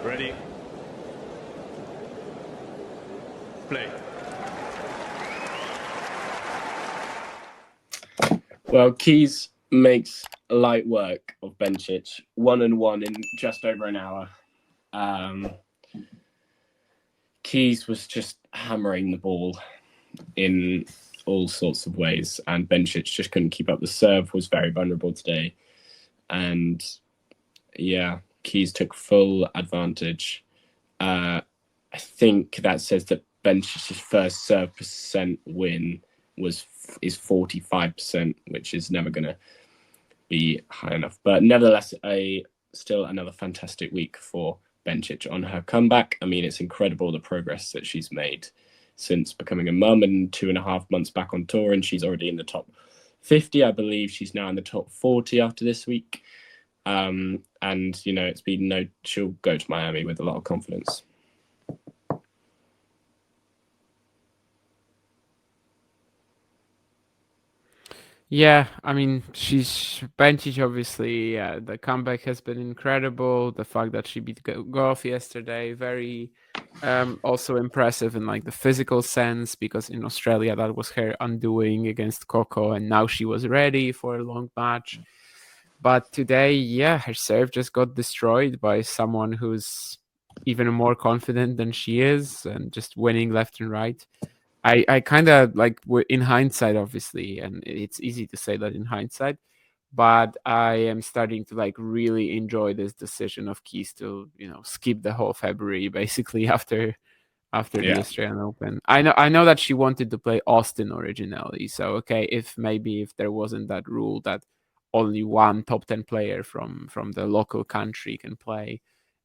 Ready. Play. Well, Keys makes light work of Bencic, 1-1 in just over an hour. Keys was just hammering the ball in all sorts of ways, and Bencic just couldn't keep up. The serve was very vulnerable today, and yeah, Keys took full advantage. I think that says that Bencic's first serve percent win is 45%, which is never going to be high enough. But nevertheless, still another fantastic week for Bencic on her comeback. I mean, it's incredible the progress that she's made since becoming a mum, and 2.5 months back on tour, and she's already in the top 50. I believe she's now in the top 40 after this week. And it's been she'll go to Miami with a lot of confidence. Yeah, I mean, she's Bencic. Obviously, the comeback has been incredible. The fact that she beat Goff yesterday, very also impressive in like the physical sense, because in Australia that was her undoing against Coco, and now she was ready for a long match. But today, yeah, her serve just got destroyed by someone who's even more confident than she is, and just winning left and right. I kind of like, in hindsight, obviously, and it's easy to say that in hindsight, but I am starting to like really enjoy this decision of Keys to skip the whole February basically after the Australian Open. I know that she wanted to play Austin originally, so okay, if there wasn't that rule that only one top 10 player from the local country can play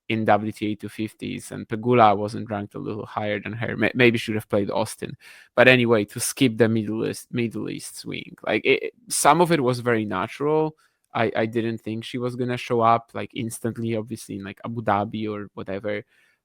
in WTA 250s, and Pegula wasn't ranked a little higher than her. Maybe should have played Austin, but anyway, to skip the Middle East swing, like some of it was very natural. I didn't think she was gonna show up like instantly, obviously in like Abu Dhabi or whatever.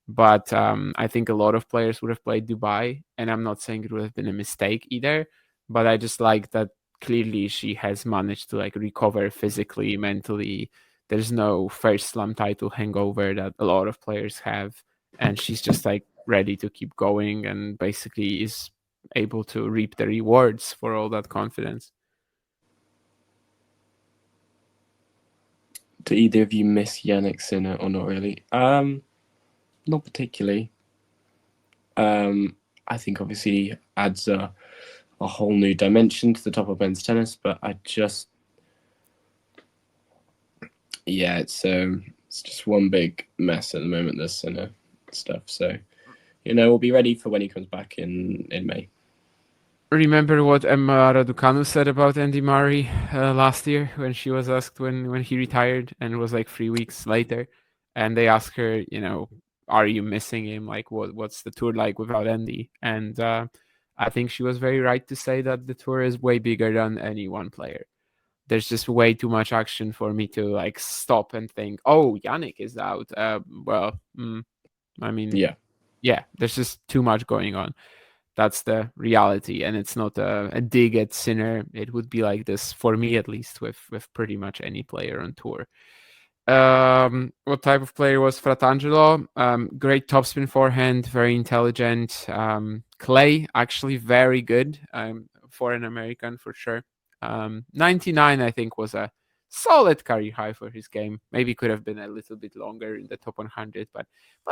But I think a lot of players would have played Dubai, and I'm not saying it would have been a mistake either. But I just like that clearly she has managed to like recover physically, mentally. There's no first slam title hangover that a lot of players have, and she's just like ready to keep going, and basically is able to reap the rewards for all that confidence. Do either of you miss Yannick Sinner or not really? Not particularly. I think obviously adds a whole new dimension to the top of men's tennis, but it's just one big mess at the moment, this Sinner stuff. So we'll be ready for when he comes back in May. Remember what Emma Raducanu said about Andy Murray last year when she was asked when he retired, and it was like 3 weeks later, and they asked her, are you missing him? Like, what's the tour like without Andy? And I think she was very right to say that the tour is way bigger than any one player. There's just way too much action for me to like stop and think, oh, Yannick is out. I mean, yeah, there's just too much going on. That's the reality, and it's not a dig at Sinner. It would be like this for me, at least, with pretty much any player on tour. What type of player was Fratangelo? Great topspin forehand, very intelligent. Clay, actually very good for an American, for sure. 99, I think, was a solid career high for his game. Maybe could have been a little bit longer in the top 100, but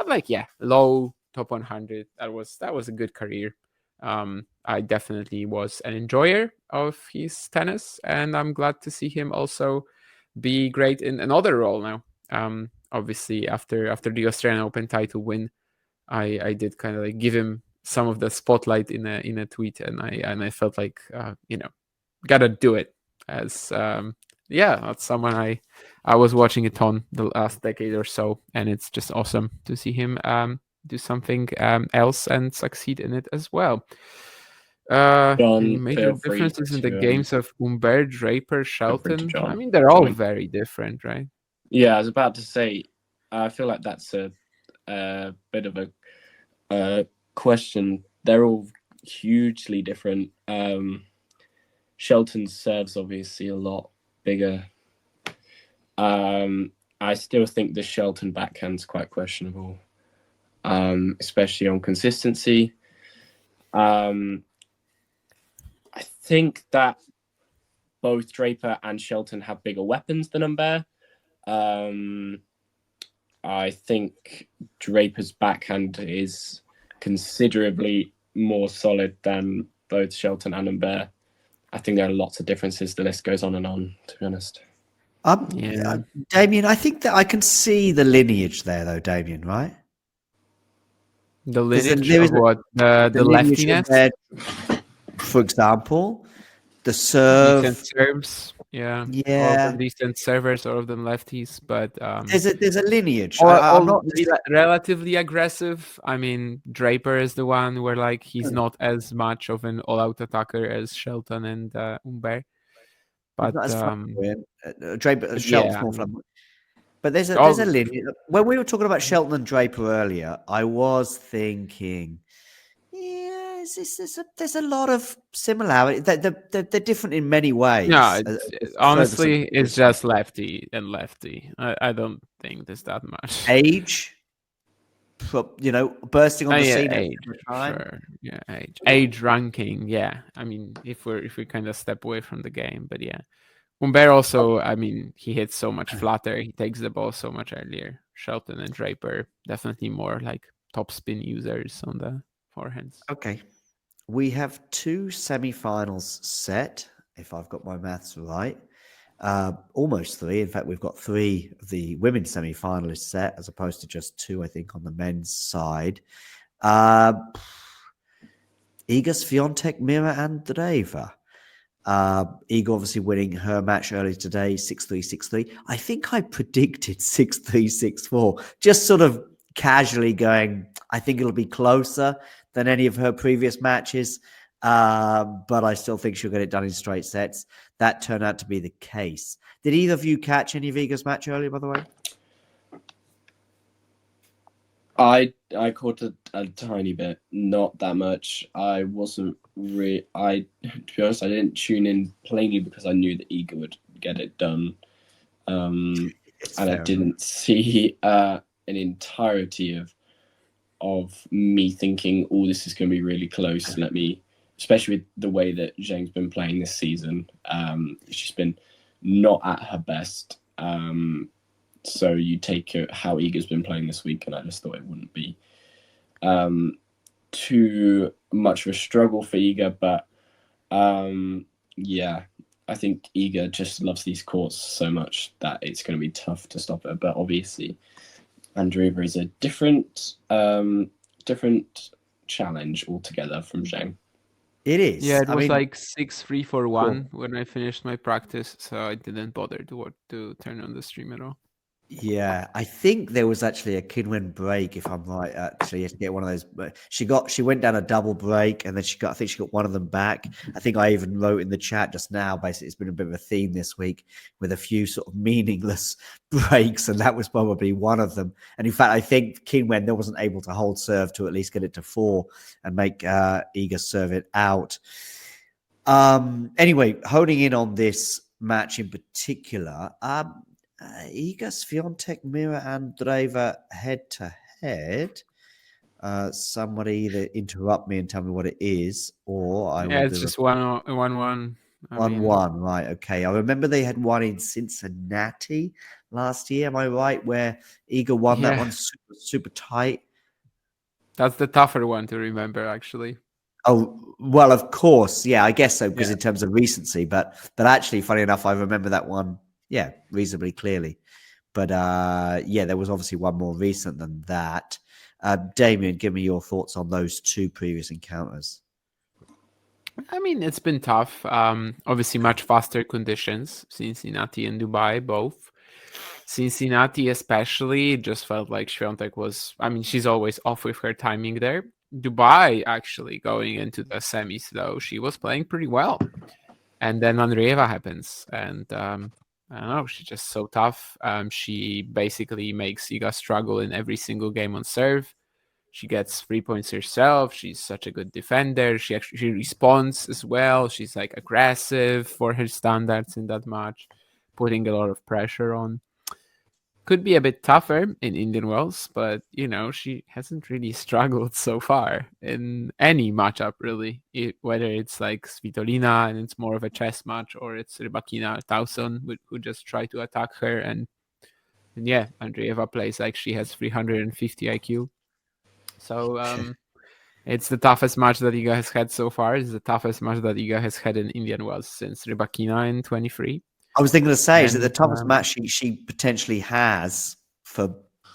like, yeah, low top 100. That was a good career. I definitely was an enjoyer of his tennis, and I'm glad to see him also be great in another role now. Obviously, after the Australian Open title win, I did kind of like give him some of the spotlight in a tweet, and I felt like gotta do it, as that's someone I was watching a ton the last decade or so, and it's just awesome to see him do something else and succeed in it as well. Any major differences in the games of Humbert, Draper, Shelton? I mean, they're all very different, right? Yeah, I was about to say, I feel like that's a bit of a question. They're all hugely different. Shelton's serves obviously a lot bigger. I still think the Shelton backhand's quite questionable, especially on consistency. I think that both Draper and Shelton have bigger weapons than Humbert. I think Draper's backhand is considerably more solid than both Shelton and Humbert. I think there are lots of differences. The list goes on and on, to be honest. Damien, I think that I can see the lineage there, though, Damien, right? The lineage of what? The leftiness? There, for example, the serve. Decent serves. Yeah. All of them decent servers, all of them lefties. But there's a lineage. I'm not relatively aggressive. I mean, Draper is the one where like he's not as much of an all-out attacker as Shelton and Humbert. But Draper, Shelton's more fun. But there's a lineage. When we were talking about Shelton and Draper earlier, I was thinking, yeah, there's a lot of similarity. They're different in many ways. No, honestly, it's just lefty and lefty. I don't think there's that much. Age, bursting on the scene. Age, sure. Yeah, age ranking. Yeah, I mean, if we kind of step away from the game, but yeah. Humbert also, I mean, he hits so much flatter. He takes the ball so much earlier. Shelton and Draper, definitely more like top spin users on the forehands. Okay. We have 2 semifinals set, if I've got my maths right. Almost 3. In fact, we've got 3 of the women's semifinalists set, as opposed to just 2, I think, on the men's side. Iga Swiatek, Mirra, Andreeva. Iga obviously winning her match earlier today, 6-3, 6-3. I think I predicted 6-3, 6-4, just sort of casually going, I think it'll be closer than any of her previous matches, but I still think she'll get it done in straight sets. That turned out to be the case. Did either of you catch any of Iga's match earlier, by the way? I caught a tiny bit, not that much. I wasn't to be honest, I didn't tune in plainly because I knew that Iga would get it done. And I didn't see an entirety of me thinking, oh, this is going to be really close. Especially with the way that Zheng's been playing this season. She's been not at her best. So you take how Iga's been playing this week, and I just thought it wouldn't be too much of a struggle for Iga. But yeah, I think Iga just loves these courts so much that it's going to be tough to stop her. But obviously, Andreeva is a different challenge altogether from Zheng. It is. Yeah, it was like 6-3 for 1 when I finished my practice, so I didn't bother to turn on the stream at all. Yeah, I think there was actually a Kinwen break, if I'm right. Actually, to get one of those, she went down a double break, and then I think she got one of them back. I think I even wrote in the chat just now. Basically, it's been a bit of a theme this week with a few sort of meaningless breaks, and that was probably one of them. And in fact, I think Kinwen there wasn't able to hold serve to at least get it to 4 and make Iga serve it out. Anyway, honing in on this match in particular. Iga Swiatek, Mirra, Andreeva head to head. Somebody either interrupt me and tell me what it is, or I will. Yeah, it's just 1-1. 1-1, right? Okay. I remember they had one in Cincinnati last year. Am I right? Where Iga won that one super tight. That's the tougher one to remember, actually. Oh well, of course, yeah, I guess so because in terms of recency, but actually, funny enough, I remember that one. Yeah, reasonably clearly. But there was obviously one more recent than that. Damien, give me your thoughts on those 2 previous encounters. I mean, it's been tough. Obviously, much faster conditions. Cincinnati and Dubai, both. Cincinnati especially, just felt like Swiatek was... I mean, she's always off with her timing there. Dubai, actually, going into the semis, though, she was playing pretty well. And then Andreeva happens. And... I don't know, she's just so tough. She basically makes Iga struggle in every single game on serve. She gets 3 points herself. She's such a good defender. She responds as well. She's like aggressive for her standards in that match, putting a lot of pressure on. could be a bit tougher in Indian Wells, but she hasn't really struggled so far in any matchup really. Whether it's like Svitolina and it's more of a chess match, or it's Rybakina Tauson who just try to attack her, and yeah, Andreeva plays like she has 350 IQ. So it's the toughest match that Iga has had so far. It's the toughest match that Iga has had in Indian Wells since Rybakina in 23. I was thinking to say, is it the toughest match she potentially has for a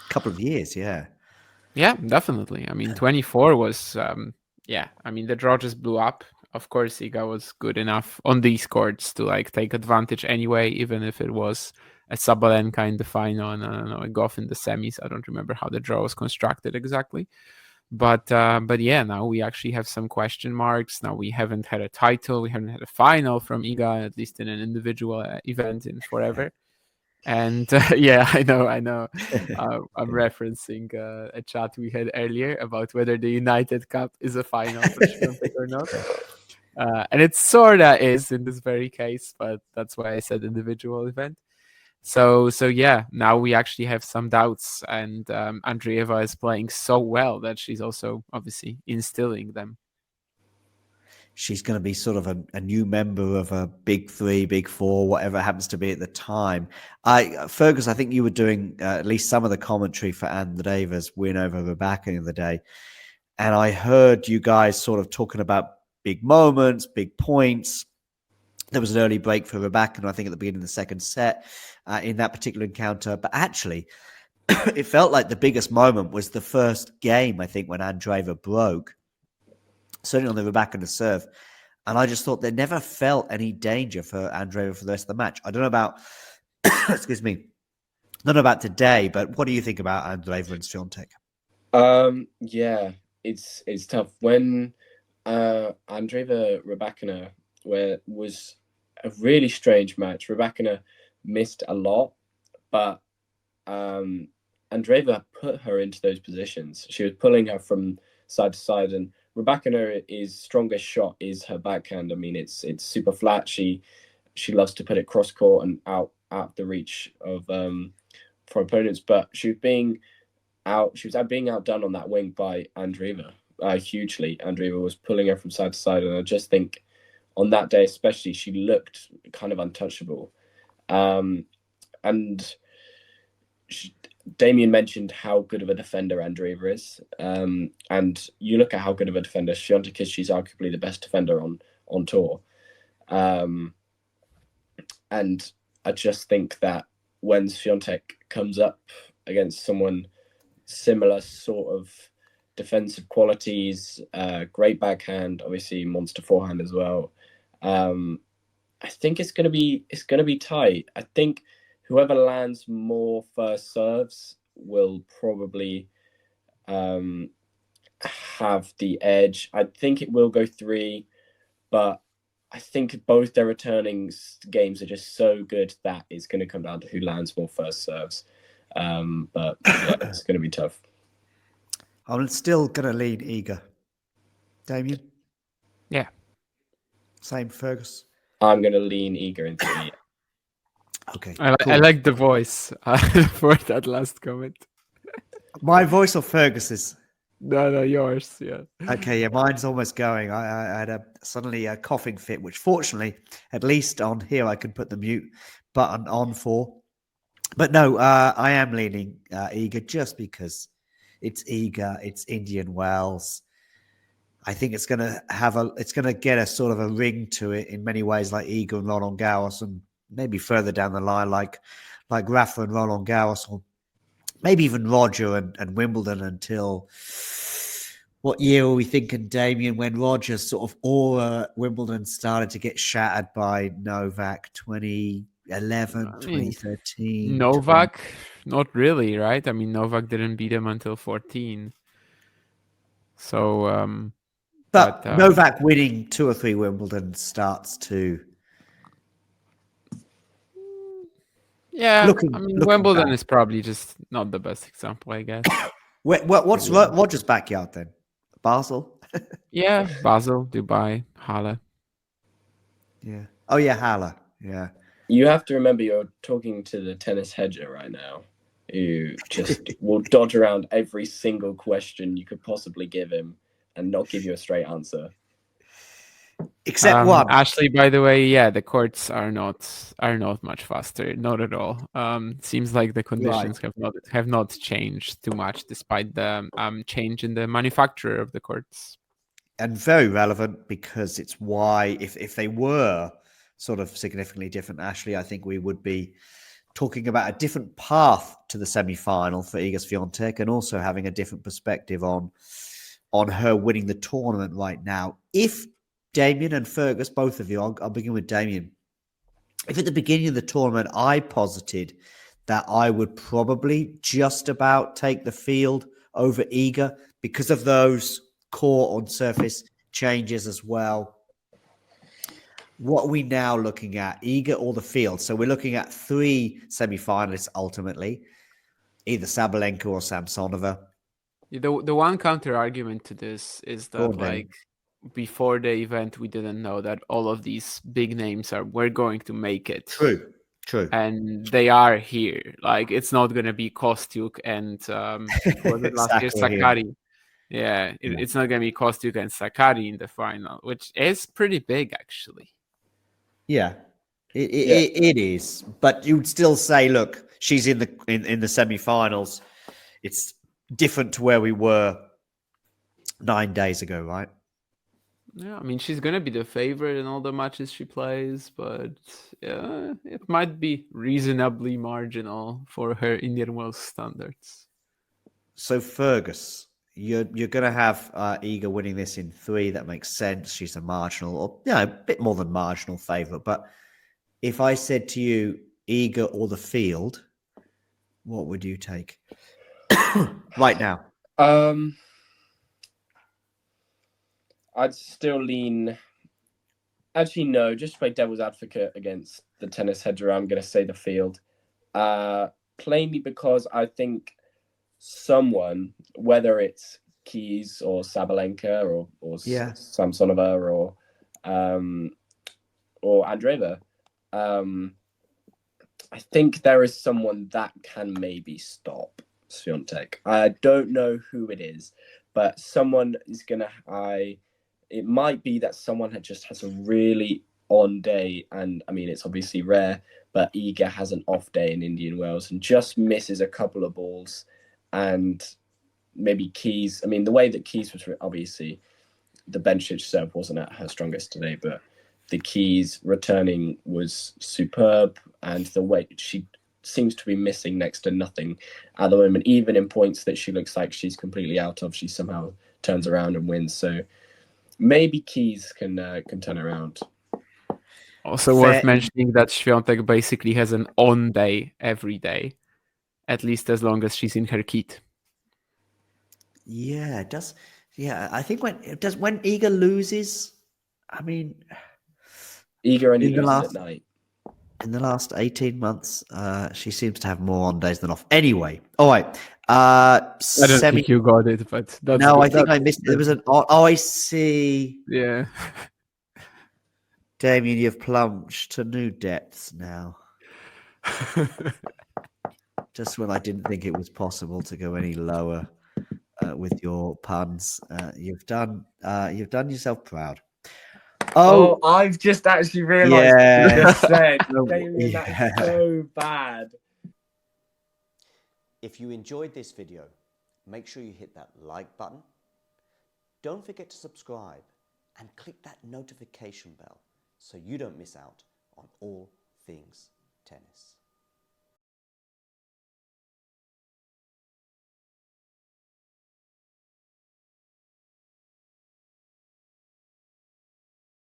couple of years? Yeah. Yeah, definitely. I mean, 24 was, I mean, the draw just blew up. Of course, Iga was good enough on these courts to like take advantage anyway, even if it was a Sabalenka in the final and I don't know, a Goff in the semis. I don't remember how the draw was constructed exactly. But yeah, now we actually have some question marks. Now we haven't had a title, we haven't had a final from Iga, at least in an individual event in forever. And yeah, I know. I'm referencing a chat we had earlier about whether the United Cup is a final for Swiatek or not. And it sorta is in this very case, but that's why I said individual event. So yeah, now we actually have some doubts, and Andreeva is playing so well that she's also obviously instilling them. She's going to be sort of a new member of a big three, big four, whatever it happens to be at the time. Fergus, I think you were doing at least some of the commentary for Andreeva's win over Rebecca the other day. And I heard you guys sort of talking about big moments, big points. There was an early break for Rebecca, I think at the beginning of the second set in that particular encounter. But actually, it felt like the biggest moment was the first game, I think, when Andreeva broke. Certainly on the Rebecca and the serve. And I just thought there never felt any danger for Andreeva for the rest of the match. I don't know about, excuse me, not about today, but what do you think about Andreeva and Swiatek? Yeah, it's tough. When Andreeva Rebecca was a really strange match. Rebecca missed a lot, but Andreeva put her into those positions. She was pulling her from side to side, and Rebecca's strongest shot is her backhand. I mean, it's super flat. She loves to put it cross court and out the reach of for opponents. But she was being outdone on that wing by Andreeva hugely. Andreeva was pulling her from side to side, and I just think on that day especially, she looked kind of untouchable. And Damien mentioned how good of a defender Andreeva is. And you look at how good of a defender Swiatek is, she's arguably the best defender on tour. And I just think that when Swiatek comes up against someone similar sort of defensive qualities, great backhand, obviously monster forehand as well, I think it's gonna be tight. I think whoever lands more first serves will probably have the edge. I think it will go 3, but I think both their returning games are just so good that it's going to come down to who lands more first serves. But yeah, it's going to be tough. I'm still going to lean Iga. Damien? Yeah. Same, Fergus? I'm going to lean Iga into it. Okay. I like the voice for that last comment. My voice or Fergus's? No, yours. Yeah. Okay, yeah, mine's almost going. I had suddenly a coughing fit, which fortunately, at least on here, I can put the mute button on for. But no, I am leaning Iga just because it's Iga, it's Indian Wells. I think it's gonna get a sort of a ring to it in many ways, like Iga and Roland Garros, and maybe further down the line, like Rafa and Roland Garros, or maybe even Roger and Wimbledon until what year were we thinking, Damien, when Roger's sort of aura Wimbledon started to get shattered by Novak, 2011, 2013? Novak, not really, right? I mean, Novak didn't beat him until 14. So, but Novak winning 2 or 3 Wimbledon starts to... Yeah, Wimbledon is probably just not the best example, I guess. What's Roger's backyard then? Basel? Yeah, Basel, Dubai, Halle. Yeah. Oh yeah, Halle. Yeah. You have to remember you're talking to the tennis hedger right now. who just will dodge around every single question you could possibly give him and not give you a straight answer. Except one. Ashley, by the way, yeah, the courts are not much faster, not at all. Seems like the conditions have not changed too much, despite the change in the manufacturer of the courts. And very relevant, because it's why if they were sort of significantly different, Ashley, I think we would be talking about a different path to the semi-final for Iga Swiatek, and also having a different perspective on her winning the tournament right now. If Damien and Fergus, both of you, I'll begin with Damien. If at the beginning of the tournament I posited that I would probably just about take the field over Iga because of those court on surface changes as well, what are we now looking at? Iga or the field? So we're looking at 3 semi-finalists ultimately, either Sabalenka or Samsonova. The one counter argument to this is that, like, before the event, we didn't know that all of these big names were going to make it. True. And they are here. Like, it's not going to be Kostyuk and who was it last year? Sakari. Yeah, it's not going to be Kostyuk and Sakari in the final, which is pretty big, actually. Yeah, it is. But you'd still say, look, she's in the semi-finals. It's different to where we were 9 days ago, right? Yeah, I mean, she's going to be the favorite in all the matches she plays, but yeah, it might be reasonably marginal for her Indian Wells standards. So Fergus, you're going to have Iga winning this in 3. That makes sense. She's a marginal, or a bit more than marginal favorite. But if I said to you, Iga or the field, what would you take right now? I'd still lean. Actually, no. Just to play devil's advocate against the tennis header, I'm going to say the field. Plainly because I think someone, whether it's Keys or Sabalenka or Samsonova or Andreeva, I think there is someone that can maybe stop Swiatek. I don't know who it is, but someone is going to... It might be that someone just has a really on day, and I mean, it's obviously rare, but Iga has an off day in Indian Wells and just misses a couple of balls, and maybe Keys. I mean, the way that Keys was obviously the Bencic serve wasn't at her strongest today, but the Keys returning was superb, and the way she seems to be missing next to nothing at the moment, even in points that she looks like she's completely out of, she somehow turns around and wins. So maybe Keys can turn around. Also worth mentioning that Swiatek basically has an on day every day, at least as long as she's in her kit. Yeah, it does. Yeah, I think when Iga loses, I mean, Iga only loses at night. In the last 18 months, she seems to have more on days than off. Anyway, all right. I don't think you got it, but that's no, good. I think I missed it. There was an... Oh, I see. Yeah. Damien, you've plunged to new depths now. Just when I didn't think it was possible to go any lower with your puns, you've done yourself proud. Oh, I've just actually realised what you just said. Damien, that is so bad. If you enjoyed this video, make sure you hit that like button. Don't forget to subscribe and click that notification bell so you don't miss out on all things tennis.